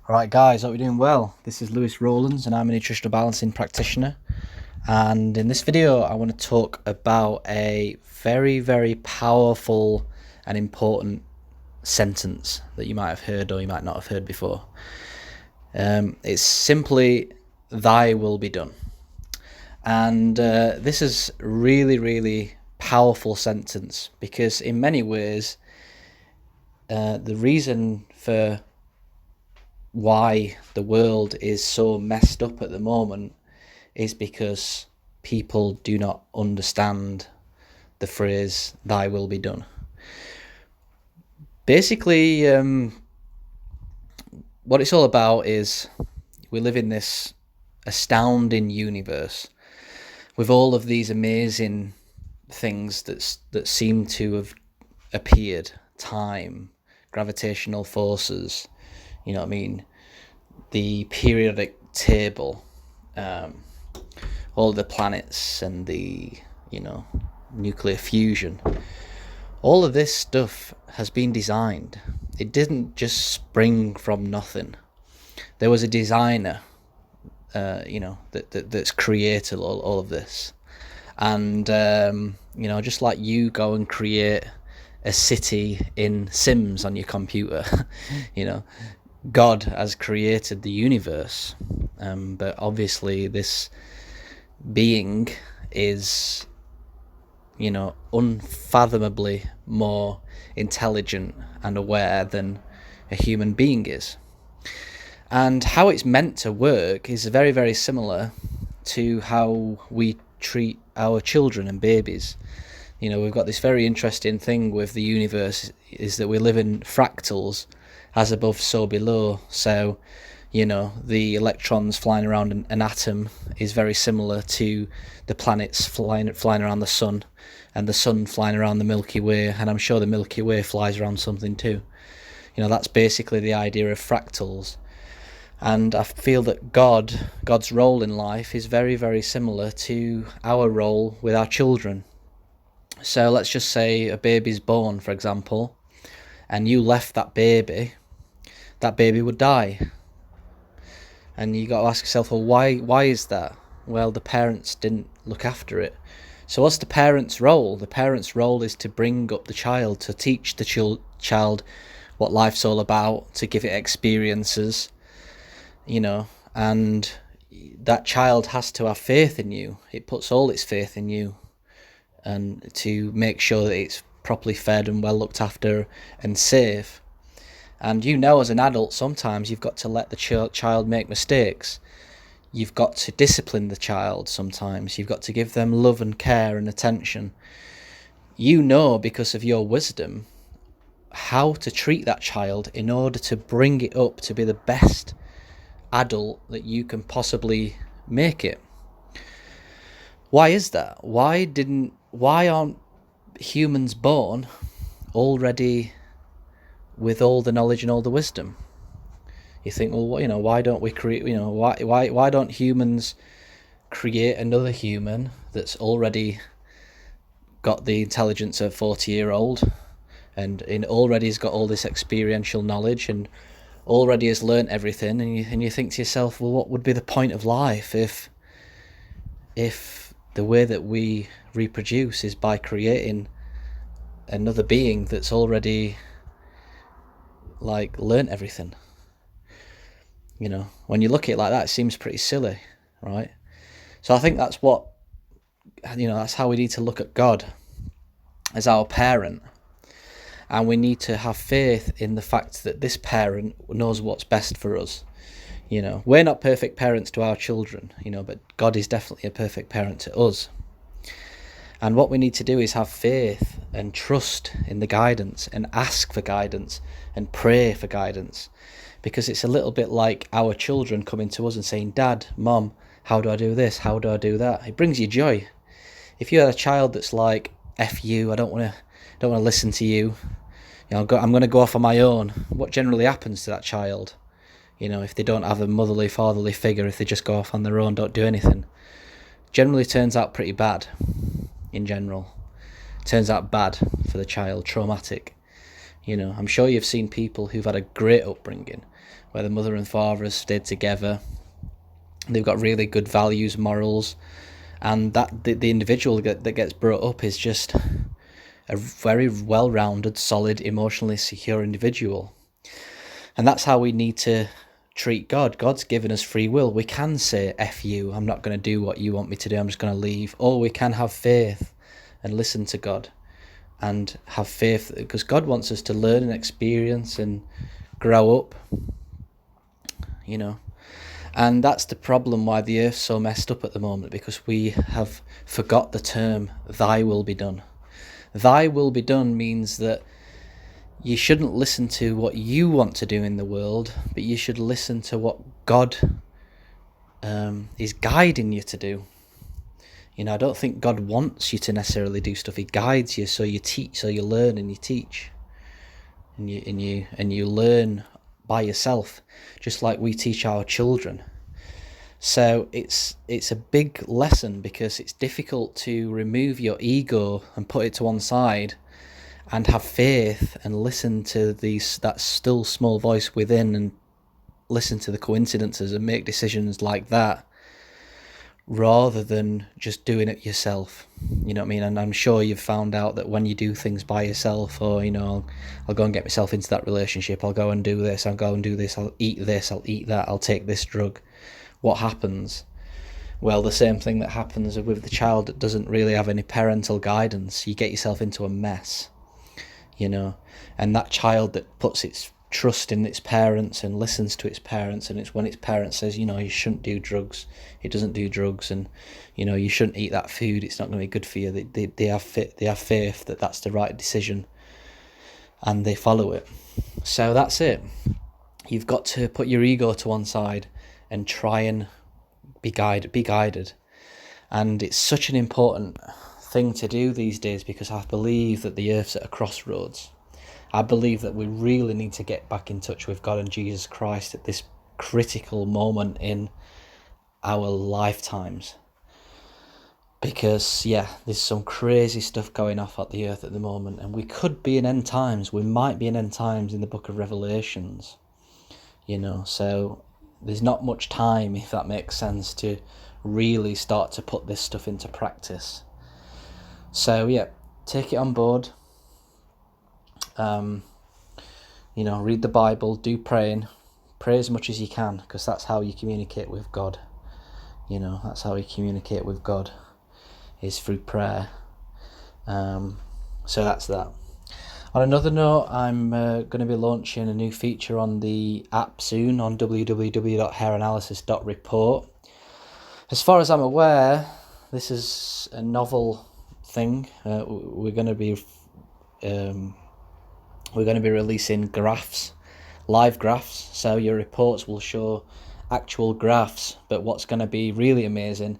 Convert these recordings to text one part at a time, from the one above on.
Alright guys, hope you're doing well. This is Rowlands and I'm a nutritional balancing practitioner. And in this video I want to talk about a very powerful and important sentence that you might have heard or you might not have heard before. It's simply, "Thy will be done." And this is really powerful sentence because in many ways the reason for why the world is so messed up at the moment is because people do not understand the phrase "thy will be done." Basically, what it's all about is we live in this astounding universe with all of these amazing things that seem to have appeared: time, gravitational forces, you know what I mean, the periodic table, all the planets and the, nuclear fusion. All of this stuff has been designed. It didn't just spring from nothing. There was a designer, that's created all of this. And, just like you go and create a city in Sims on your computer, God has created the universe, but obviously this being is, unfathomably more intelligent and aware than a human being is. And how it's meant to work is very similar to how we treat our children and babies. We've got this very interesting thing with the universe, is that we live in fractals, as above, so below. So, the electrons flying around an atom is very similar to the planets flying around the sun, and the sun flying around the Milky Way, and I'm sure the Milky Way flies around something too. That's basically the idea of fractals. And I feel that God's role in life is very similar to our role with our children. So let's just say a baby's born, for example, and you left that baby would die. And you got to ask yourself, well, why is that? Well, the parents didn't look after it. So what's the parent's role? The parent's role is to bring up the child, to teach the child what life's all about, to give it experiences, and that child has to have faith in you. It puts all its faith in you, and to make sure that it's properly fed and well looked after and safe. And as an adult, sometimes you've got to let the child make mistakes. You've got to discipline the child sometimes. You've got to give them love and care and attention. Because of your wisdom, how to treat that child in order to bring it up to be the best adult that you can possibly make it. Why is that? Why aren't humans born already with all the knowledge and all the wisdom? You think, well, why don't we create, why don't humans create another human that's already got the intelligence of a 40-year-old and already has got all this experiential knowledge and already has learnt everything, and you think to yourself, well, what would be the point of life if the way that we reproduce is by creating another being that's already learnt everything? When you look at it like that, it seems pretty silly, right? So I think that's that's how we need to look at God, as our parent. And we need to have faith in the fact that this parent knows what's best for us. We're not perfect parents to our children, but God is definitely a perfect parent to us. And what we need to do is have faith and trust in the guidance, and ask for guidance and pray for guidance. Because it's a little bit like our children coming to us and saying, "Dad, Mom, how do I do this? How do I do that?" It brings you joy. If you had a child that's like, "F you, I don't want to listen to you, I'm going to go off on my own," what generally happens to that child? If they don't have a motherly, fatherly figure, if they just go off on their own, don't do anything, generally turns out pretty bad. In general, turns out bad for the child, traumatic. I'm sure you've seen people who've had a great upbringing, where the mother and father have stayed together. They've got really good values, morals, and that the individual that gets brought up is just a very well-rounded, solid, emotionally secure individual. And that's how we need to treat God. God's given us free will. We can say, F you, I'm not going to do what you want me to do, I'm just going to leave. Or we can have faith and listen to God and have faith, because God wants us to learn and experience and grow up, you know. And that's the problem why the earth's so messed up at the moment, because we have forgot the term, thy will be done. Thy will be done means that you shouldn't listen to what you want to do in the world, but you should listen to what God is guiding you to do. You know, I don't think God wants you to necessarily do stuff. He guides you, so you teach, so you learn and you teach, and you learn by yourself, just like we teach our children. So it's a big lesson, because it's difficult to remove your ego and put it to one side and have faith and listen to that still small voice within, and listen to the coincidences and make decisions like that, rather than just doing it yourself. You know what I mean? And I'm sure you've found out that when you do things by yourself, or, you know, I'll go and get myself into that relationship, I'll go and do this, I'll go and do this, I'll eat this, I'll eat that, I'll take this drug. What happens? Well, the same thing that happens with the child that doesn't really have any parental guidance. You get yourself into a mess, you know. And that child that puts its trust in its parents and listens to its parents, and it's when its parents says, you know, you shouldn't do drugs, it doesn't do drugs, and, you know, you shouldn't eat that food, it's not going to be good for you. They have faith that that's the right decision, and they follow it. So that's it. You've got to put your ego to one side and try and be guided. And it's such an important thing to do these days, because I believe that the earth's at a crossroads. I believe that we really need to get back in touch with God and Jesus Christ at this critical moment in our lifetimes. Because, yeah, there's some crazy stuff going off at the earth at the moment, and we could be in end times. We might be in end times in the book of Revelations, you know. So there's not much time, if that makes sense, to really start to put this stuff into practice. So, yeah, take it on board. You know, read the Bible, do praying, pray as much as you can, because that's how you communicate with God. You know, that's how you communicate with God, is through prayer. So that's that. On another note, I'm going to be launching a new feature on the app soon on www.hairanalysis.report. As far as I'm aware, this is a novel thing. We're going to be releasing graphs, live graphs, so your reports will show actual graphs. But what's going to be really amazing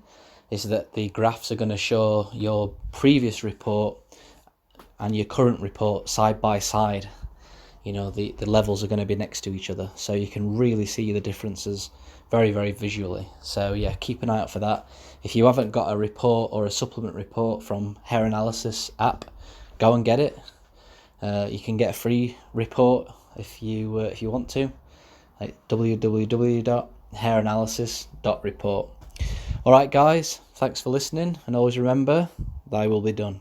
is that the graphs are going to show your previous report and your current report side by side. You know, the levels are going to be next to each other, so you can really see the differences very, very visually. So yeah, keep an eye out for that. If you haven't got a report or a supplement report from Hair Analysis app, go and get it. You can get a free report if you want to, like www.hairanalysis.report. Alright guys, thanks for listening, and always remember, thy will be done.